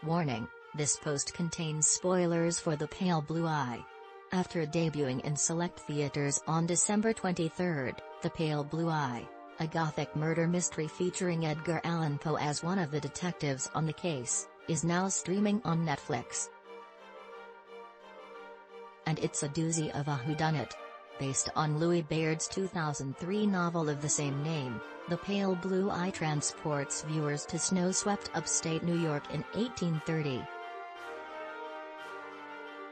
Warning, this post contains spoilers for The Pale Blue Eye. After debuting in select theaters on December 23, The Pale Blue Eye, a gothic murder mystery featuring Edgar Allan Poe as one of the detectives on the case, is now streaming on Netflix. And it's a doozy of a whodunit. Based on Louis Bayard's 2003 novel of the same name, The Pale Blue Eye transports viewers to snow-swept upstate New York in 1830.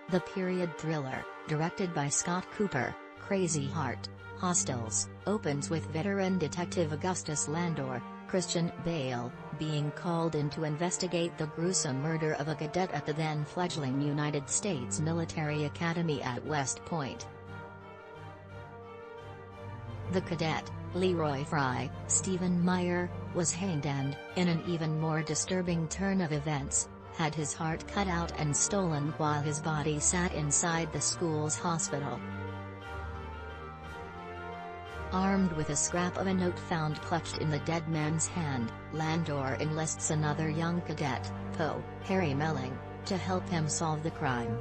The period thriller, directed by Scott Cooper, Crazy Heart, Hostels, opens with veteran detective Augustus Landor, Christian Bale, being called in to investigate the gruesome murder of a cadet at the then-fledgling United States Military Academy at West Point. The cadet, Leroy Fry, Stephen Meier, was hanged and, in an even more disturbing turn of events, had his heart cut out and stolen while his body sat inside the school's hospital. Armed with a scrap of a note found clutched in the dead man's hand, Landor enlists another young cadet, Poe, Harry Melling, to help him solve the crime.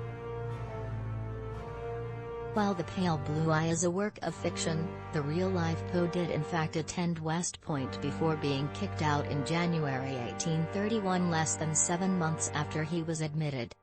While The Pale Blue Eye is a work of fiction, the real-life Poe did in fact attend West Point before being kicked out in January 1831, less than 7 months after he was admitted.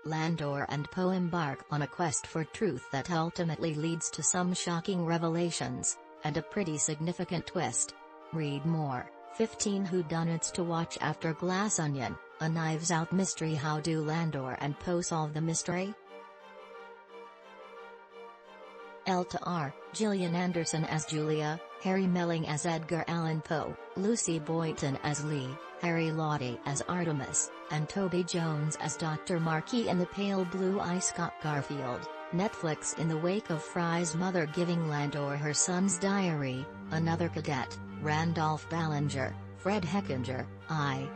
Landor and Poe embark on a quest for truth that ultimately leads to some shocking revelations, and a pretty significant twist. Read more. 15 whodunits to watch after Glass Onion, a Knives Out mystery. How do Landor and Poe solve the mystery? L to R, Gillian Anderson as Julia, Harry Melling as Edgar Allan Poe, Lucy Boynton as Lea, Harry Lawtey as Artemus, and Toby Jones as Dr. Marquis in The Pale Blue EyeScott Garfield. Netflix. In the wake of Fry's mother giving Landor her son's diary, another cadet, Randolph Ballinger, Fred Heckinger, I.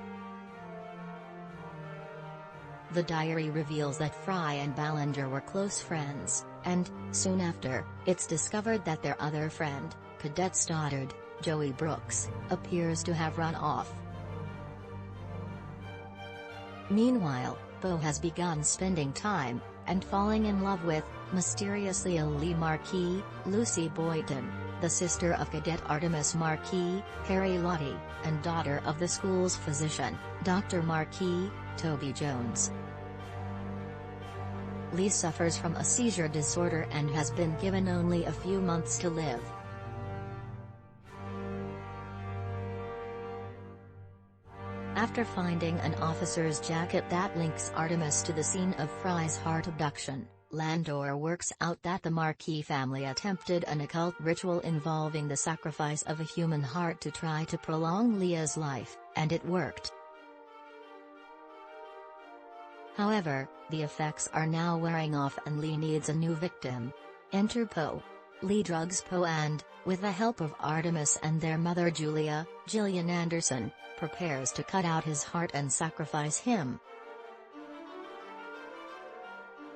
The diary reveals that Fry and Ballinger were close friends, and, soon after, it's discovered that their other friend, Cadet Stoddard, Joey Brooks, appears to have run off. Meanwhile, Poe has begun spending time, and falling in love with, mysteriously Lea Marquis, Lucy Boynton, the sister of Cadet Artemus Marquis, Harry Lawtey, and daughter of the school's physician, Dr. Marquis, Toby Jones. Lea suffers from a seizure disorder and has been given only a few months to live. After finding an officer's jacket that links Artemis to the scene of Fry's heart abduction, Landor works out that the Marquis family attempted an occult ritual involving the sacrifice of a human heart to try to prolong Lea's life, and it worked. However, the effects are now wearing off and Lea needs a new victim. Enter Poe. Lea drugs Poe and, with the help of Artemis and their mother Julia, Gillian Anderson, prepares to cut out his heart and sacrifice him,